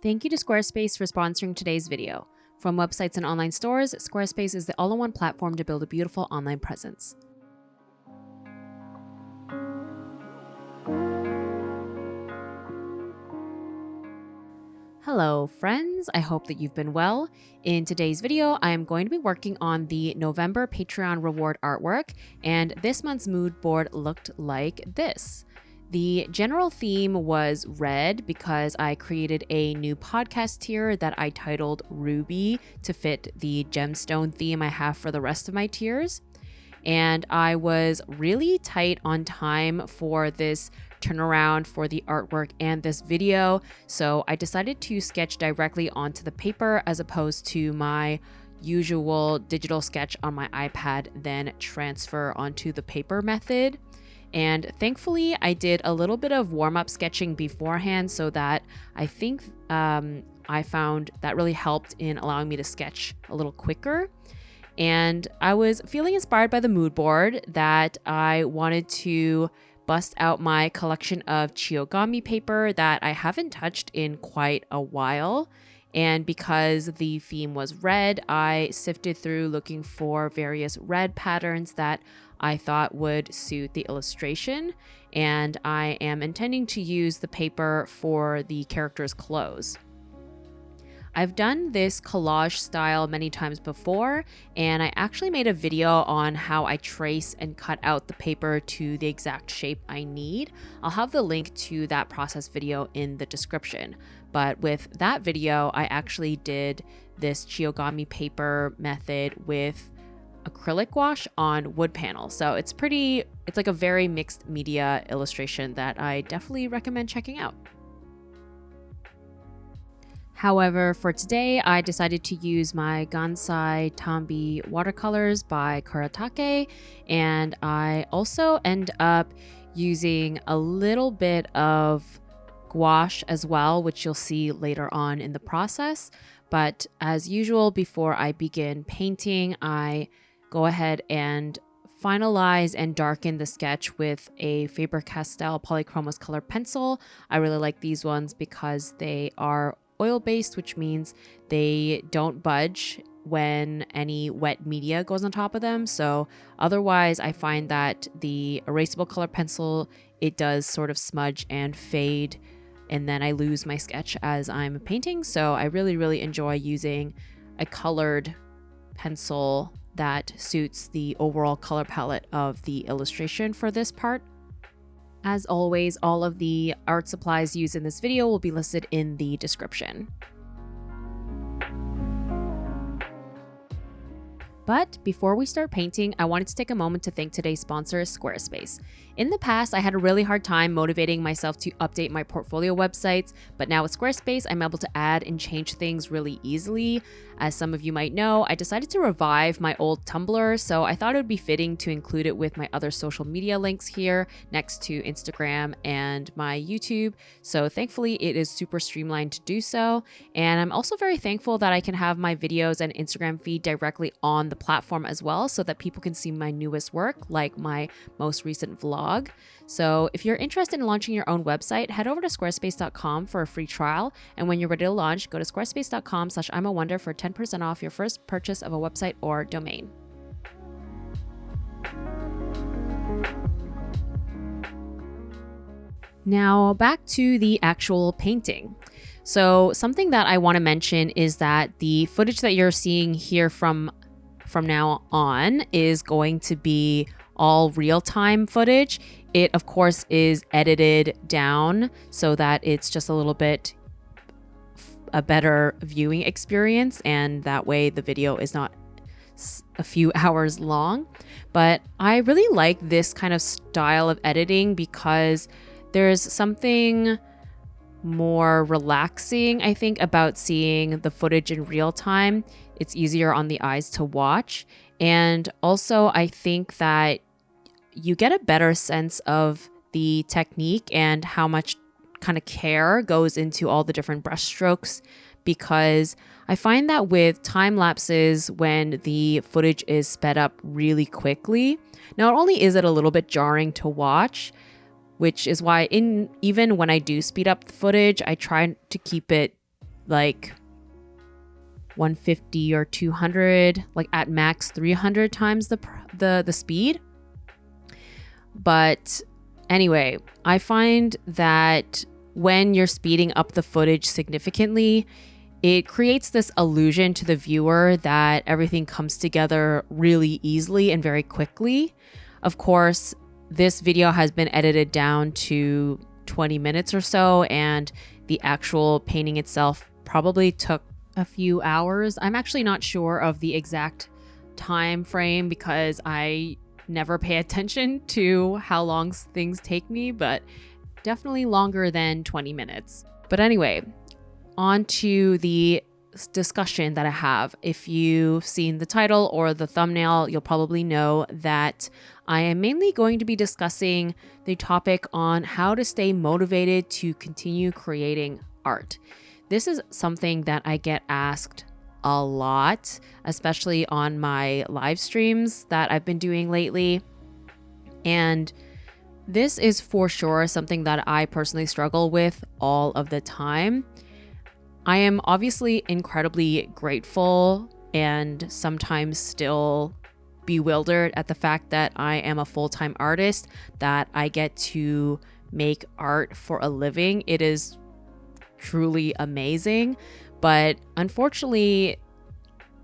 Thank you to Squarespace for sponsoring today's video. From websites and online stores, Squarespace is the all-in-one platform to build a beautiful online presence. Hello friends, I hope that you've been well. In today's video, I am going to be working on the November Patreon reward artwork, and this month's mood board looked like this. The general theme was red because I created a new podcast tier that I titled Ruby to fit the gemstone theme I have for the rest of my tiers. And I was really tight on time for this turnaround for the artwork and this video, so I decided to sketch directly onto the paper as opposed to my usual digital sketch on my iPad, then transfer onto the paper method. And thankfully, I did a little bit of warm-up sketching beforehand, so that I think I found that really helped in allowing me to sketch a little quicker. And I was feeling inspired by the mood board that I wanted to bust out my collection of Chiyogami paper that I haven't touched in quite a while. And because the theme was red, I sifted through looking for various red patterns that I thought would suit the illustration. And I am intending to use the paper for the character's clothes. I've done this collage style many times before, and I actually made a video on how I trace and cut out the paper to the exact shape I need. I'll have the link to that process video in the description. But with that video, I actually did this Chiyogami paper method with acrylic wash on wood panel. So it's like a very mixed media illustration that I definitely recommend checking out. However, for today, I decided to use my Gansai Tambi watercolors by Kuretake, and I also end up using a little bit of gouache as well, which you'll see later on in the process. But as usual, before I begin painting, I go ahead and finalize and darken the sketch with a Faber-Castell Polychromos color pencil. I really like these ones because they are oil-based, which means they don't budge when any wet media goes on top of them. So otherwise, I find that the erasable color pencil, it does sort of smudge and fade, and then I lose my sketch as I'm painting. So I really enjoy using a colored pencil that suits the overall color palette of the illustration for this part. As always, all of the art supplies used in this video will be listed in the description. But before we start painting, I wanted to take a moment to thank today's sponsor, Squarespace. In the past, I had a really hard time motivating myself to update my portfolio websites, but now with Squarespace, I'm able to add and change things really easily. As some of you might know, I decided to revive my old Tumblr, so I thought it would be fitting to include it with my other social media links here next to Instagram and my YouTube. So thankfully, it is super streamlined to do so. And I'm also very thankful that I can have my videos and Instagram feed directly on the platform as well, so that people can see my newest work, like my most recent vlog. So if you're interested in launching your own website, head over to squarespace.com for a free trial. And when you're ready to launch, go to squarespace.com/I'mAWonder for 10% off your first purchase of a website or domain. Now back to the actual painting. So something that I want to mention is that the footage that you're seeing here from now on is going to be all real-time footage. It, of course, is edited down so that it's just a little bit a better viewing experience, and that way the video is not a few hours long. But I really like this kind of style of editing because there's something more relaxing, I think, about seeing the footage in real time. It's easier on the eyes to watch. And also, I think that you get a better sense of the technique and how much kind of care goes into all the different brush strokes, because I find that with time lapses, when the footage is sped up really quickly, not only is it a little bit jarring to watch, which is why even when I do speed up the footage, I try to keep it like 150 or 200, like at max 300 times the speed. But anyway, I find that when you're speeding up the footage significantly, it creates this illusion to the viewer that everything comes together really easily and very quickly. Of course, this video has been edited down to 20 minutes or so, and the actual painting itself probably took a few hours. I'm actually not sure of the exact time frame because I never pay attention to how long things take me, but definitely longer than 20 minutes. But anyway, on to the discussion that I have. If you've seen the title or the thumbnail, you'll probably know that I am mainly going to be discussing the topic on how to stay motivated to continue creating art. This is something that I get asked a lot, especially on my live streams that I've been doing lately. And this is for sure something that I personally struggle with all of the time. I am obviously incredibly grateful and sometimes still bewildered at the fact that I am a full-time artist, that I get to make art for a living. It is truly amazing, but unfortunately,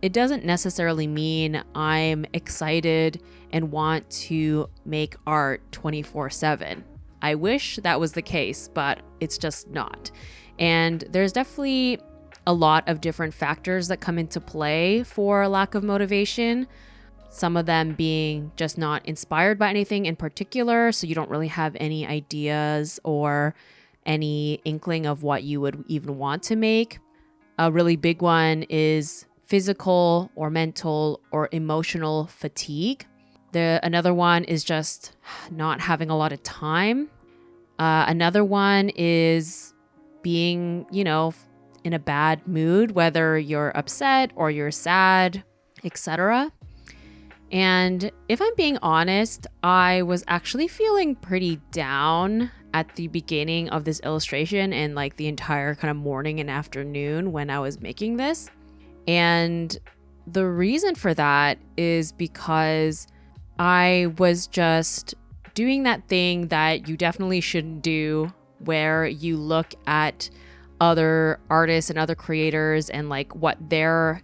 it doesn't necessarily mean I'm excited and want to make art 24/7. I wish that was the case, but it's just not. And there's definitely a lot of different factors that come into play for lack of motivation. Some of them being just not inspired by anything in particular, so you don't really have any ideas or any inkling of what you would even want to make. A really big one is physical or mental or emotional fatigue. Another one is just not having a lot of time. Another one is being, in a bad mood, whether you're upset or you're sad, etc. And if I'm being honest, I was actually feeling pretty down at the beginning of this illustration and like the entire kind of morning and afternoon when I was making this. And the reason for that is because I was just doing that thing that you definitely shouldn't do, where you look at other artists and other creators and like what their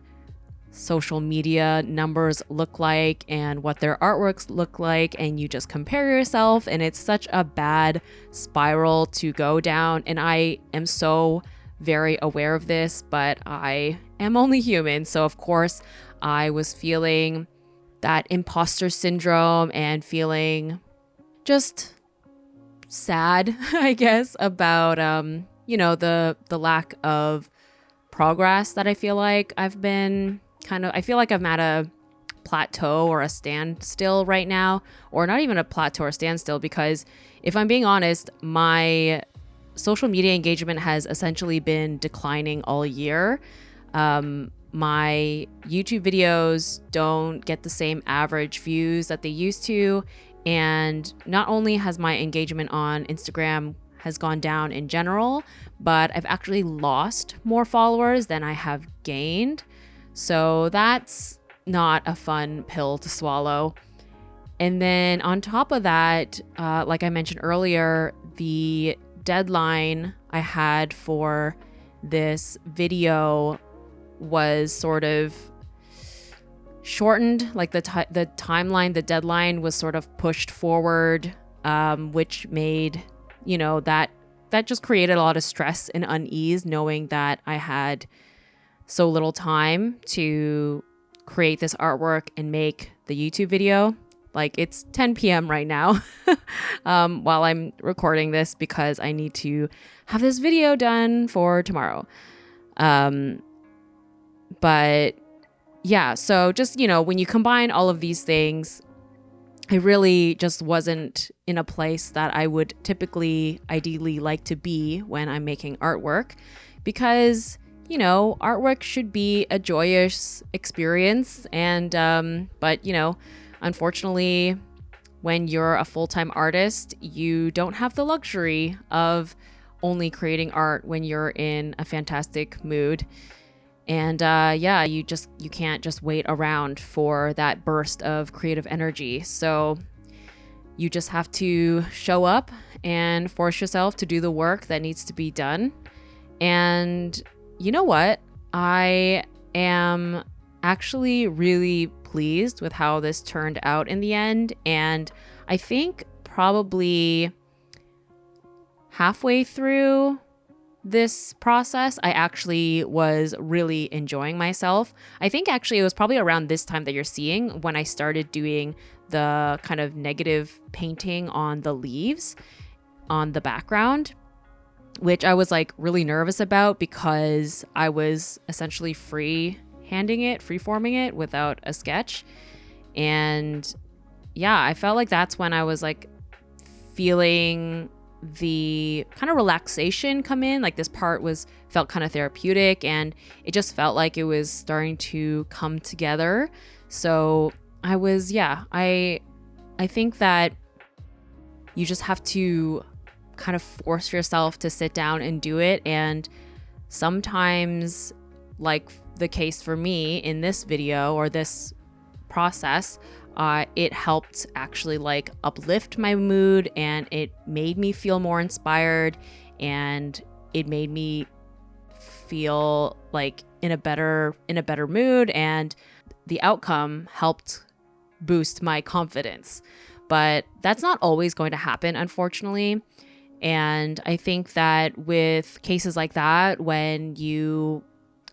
social media numbers look like and what their artworks look like, and you just compare yourself, and it's such a bad spiral to go down. And I am so very aware of this, but I am only human. So of course I was feeling that imposter syndrome and feeling just sad, I guess, about the lack of progress that I feel like I feel like I'm at a plateau or a standstill right now, or not even a plateau or standstill, because if I'm being honest, my social media engagement has essentially been declining all year. My YouTube videos don't get the same average views that they used to. And not only has my engagement on Instagram has gone down in general, but I've actually lost more followers than I have gained. So that's not a fun pill to swallow. And then on top of that, like I mentioned earlier, the deadline I had for this video was sort of shortened. Like the timeline, the deadline was sort of pushed forward, which made, that just created a lot of stress and unease, knowing that I had so little time to create this artwork and make the YouTube video. Like, it's 10 p.m. right now while I'm recording this, because I need to have this video done for tomorrow. But yeah, so just, when you combine all of these things, I really just wasn't in a place that I would typically, ideally like to be when I'm making artwork, because, artwork should be a joyous experience. And, but, unfortunately, when you're a full-time artist, you don't have the luxury of only creating art when you're in a fantastic mood. And yeah, you can't just wait around for that burst of creative energy. So you just have to show up and force yourself to do the work that needs to be done. And you know what? I am actually really pleased with how this turned out in the end. And I think probably halfway through this process, I actually was really enjoying myself. I think actually it was probably around this time that you're seeing when I started doing the kind of negative painting on the leaves on the background, which I was like really nervous about because I was essentially freeforming it without a sketch. And yeah, I felt like that's when I was like feeling the kind of relaxation come in. Like this part felt kind of therapeutic, and it just felt like it was starting to come together. So I think that you just have to kind of force yourself to sit down and do it. And sometimes, like the case for me in this video or this process, it helped actually like uplift my mood, and it made me feel more inspired, and it made me feel like in a better mood, and the outcome helped boost my confidence. But that's not always going to happen, unfortunately. And I think that with cases like that, when you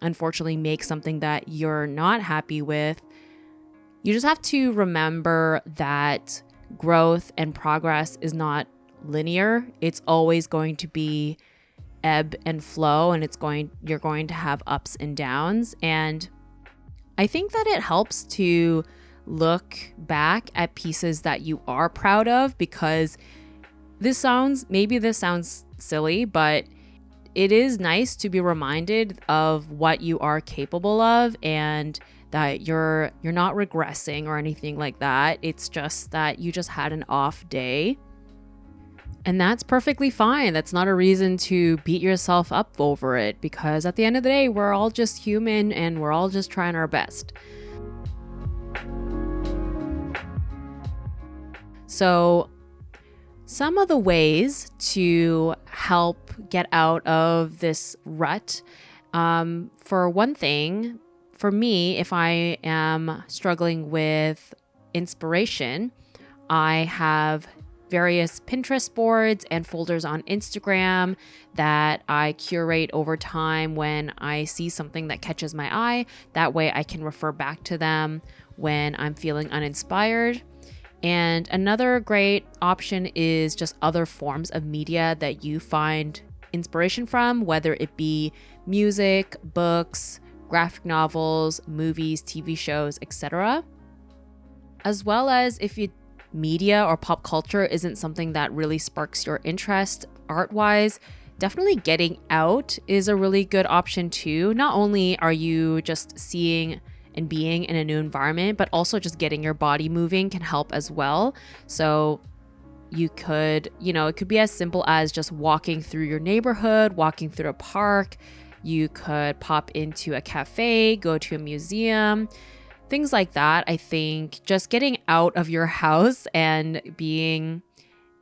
unfortunately make something that you're not happy with, you just have to remember that growth and progress is not linear. It's always going to be ebb and flow, and you're going to have ups and downs. And I think that it helps to look back at pieces that you are proud of, because maybe this sounds silly, but it is nice to be reminded of what you are capable of, and that you're not regressing or anything like that. It's just that you just had an off day. And that's perfectly fine. That's not a reason to beat yourself up over it, because at the end of the day, we're all just human and we're all just trying our best. So some of the ways to help get out of this rut, for one thing, for me, if I am struggling with inspiration, I have various Pinterest boards and folders on Instagram that I curate over time when I see something that catches my eye. That way I can refer back to them when I'm feeling uninspired. And another great option is just other forms of media that you find inspiration from, whether it be music, books, graphic novels, movies, TV shows, etc. As well as if media or pop culture isn't something that really sparks your interest art-wise, definitely getting out is a really good option too. Not only are you just seeing and being in a new environment, but also just getting your body moving can help as well. So you could, it could be as simple as just walking through your neighborhood, walking through a park. You could pop into a cafe, go to a museum, things like that. I think just getting out of your house and being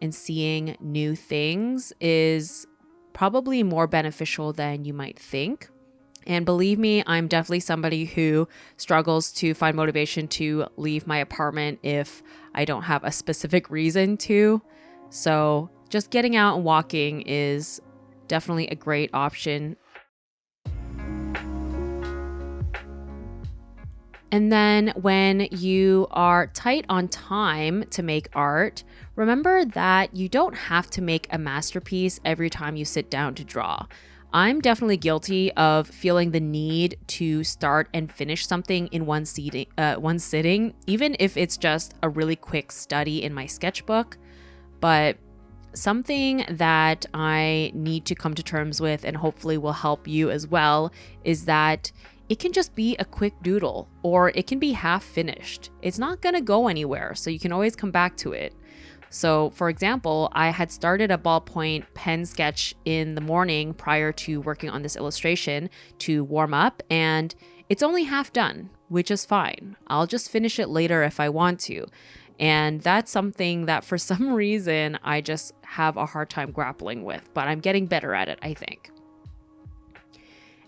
and seeing new things is probably more beneficial than you might think. And believe me, I'm definitely somebody who struggles to find motivation to leave my apartment if I don't have a specific reason to. So just getting out and walking is definitely a great option. And then when you are tight on time to make art, remember that you don't have to make a masterpiece every time you sit down to draw. I'm definitely guilty of feeling the need to start and finish something in one sitting, even if it's just a really quick study in my sketchbook. But something that I need to come to terms with, and hopefully will help you as well, is that it can just be a quick doodle, or it can be half finished. It's not gonna go anywhere, so you can always come back to it. So for example, I had started a ballpoint pen sketch in the morning prior to working on this illustration to warm up, and it's only half done, which is fine. I'll just finish it later if I want to. And that's something that for some reason I just have a hard time grappling with, but I'm getting better at it, I think.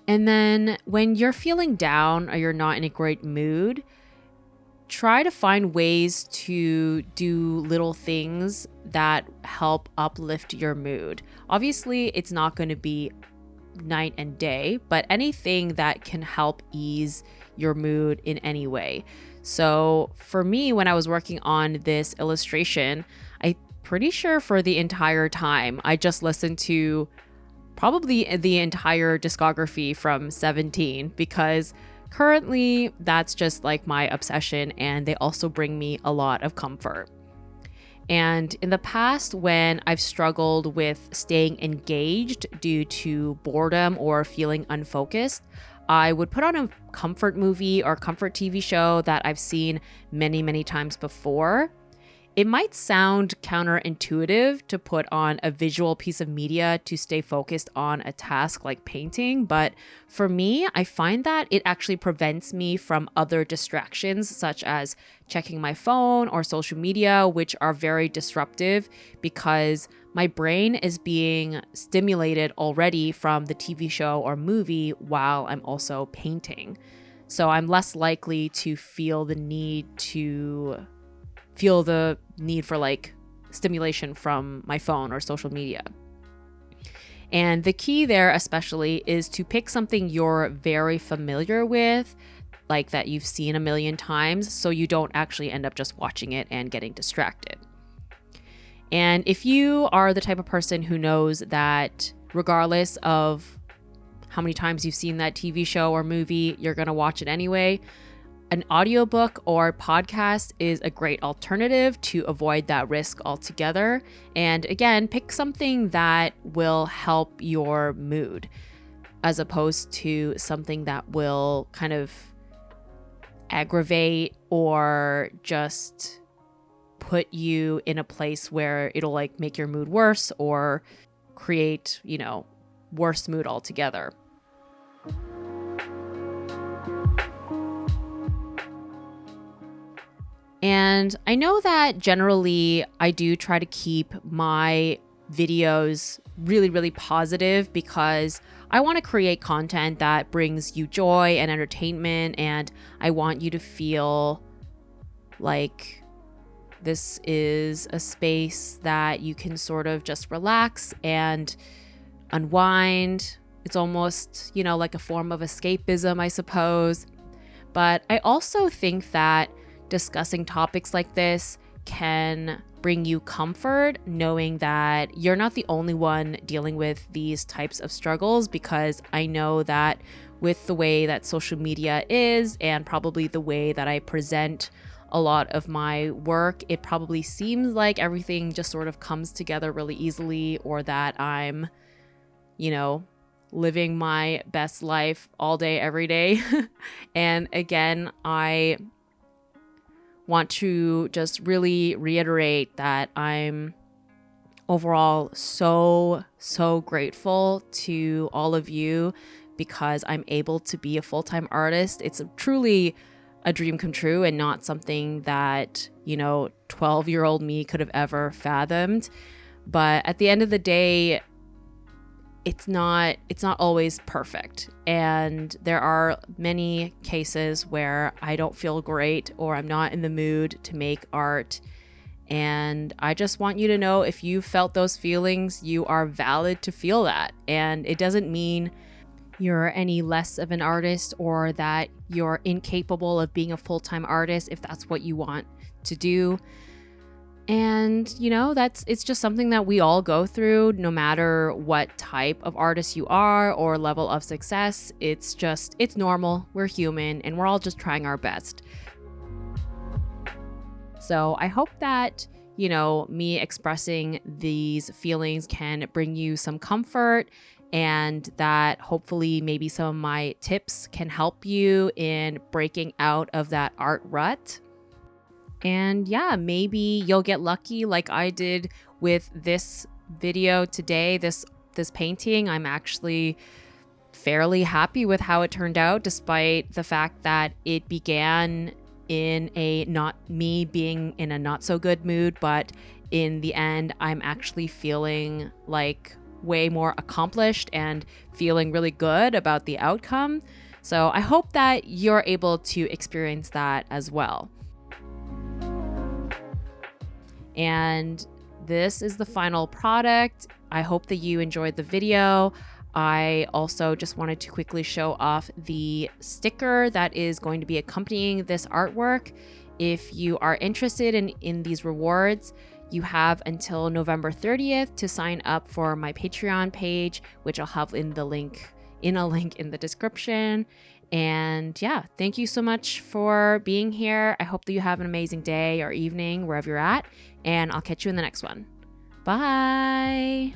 And then when you're feeling down or you're not in a great mood, try to find ways to do little things that help uplift your mood. Obviously, it's not going to be night and day, but anything that can help ease your mood in any way. So for me, when I was working on this illustration, I'm pretty sure for the entire time, I just listened to probably the entire discography from 17, because currently that's just like my obsession, and they also bring me a lot of comfort. And in the past, when I've struggled with staying engaged due to boredom or feeling unfocused, I would put on a comfort movie or comfort TV show that I've seen many, many times before. It might sound counterintuitive to put on a visual piece of media to stay focused on a task like painting, but for me, I find that it actually prevents me from other distractions such as checking my phone or social media, which are very disruptive because my brain is being stimulated already from the TV show or movie while I'm also painting. So I'm less likely to feel the need for like stimulation from my phone or social media. And the key there especially is to pick something you're very familiar with, like that you've seen a million times, so you don't actually end up just watching it and getting distracted. And if you are the type of person who knows that regardless of how many times you've seen that TV show or movie, you're going to watch it anyway, an audiobook or podcast is a great alternative to avoid that risk altogether. And again, pick something that will help your mood as opposed to something that will kind of aggravate or just put you in a place where it'll like make your mood worse or create, worse mood altogether. And I know that generally I do try to keep my videos really, really positive because I want to create content that brings you joy and entertainment, and I want you to feel like this is a space that you can sort of just relax and unwind. It's almost, like a form of escapism, I suppose. But I also think that discussing topics like this can bring you comfort, knowing that you're not the only one dealing with these types of struggles, because I know that with the way that social media is and probably the way that I present a lot of my work, it probably seems like everything just sort of comes together really easily, or that I'm, living my best life all day, every day. And again, I want to just really reiterate that I'm overall so grateful to all of you because I'm able to be a full-time artist. It's truly a dream come true and not something that, 12-year-old me could have ever fathomed. But at the end of the day, it's not always perfect. And there are many cases where I don't feel great or I'm not in the mood to make art. And I just want you to know, if you felt those feelings, you are valid to feel that. And it doesn't mean you're any less of an artist or that you're incapable of being a full-time artist if that's what you want to do. And, it's just something that we all go through, no matter what type of artist you are or level of success. It's normal. We're human and we're all just trying our best. So I hope that, me expressing these feelings can bring you some comfort, and that hopefully maybe some of my tips can help you in breaking out of that art rut. And yeah, maybe you'll get lucky like I did with this video today, this painting. I'm actually fairly happy with how it turned out, despite the fact that it began in a not me being in a not so good mood, but in the end, I'm actually feeling like way more accomplished and feeling really good about the outcome. So I hope that you're able to experience that as well. And this is the final product. I hope that you enjoyed the video. I also just wanted to quickly show off the sticker that is going to be accompanying this artwork. If you are interested in these rewards, you have until November 30th to sign up for my Patreon page, which I'll have in a link in the description. And yeah, thank you so much for being here. I hope that you have an amazing day or evening wherever you're at, and I'll catch you in the next one. Bye.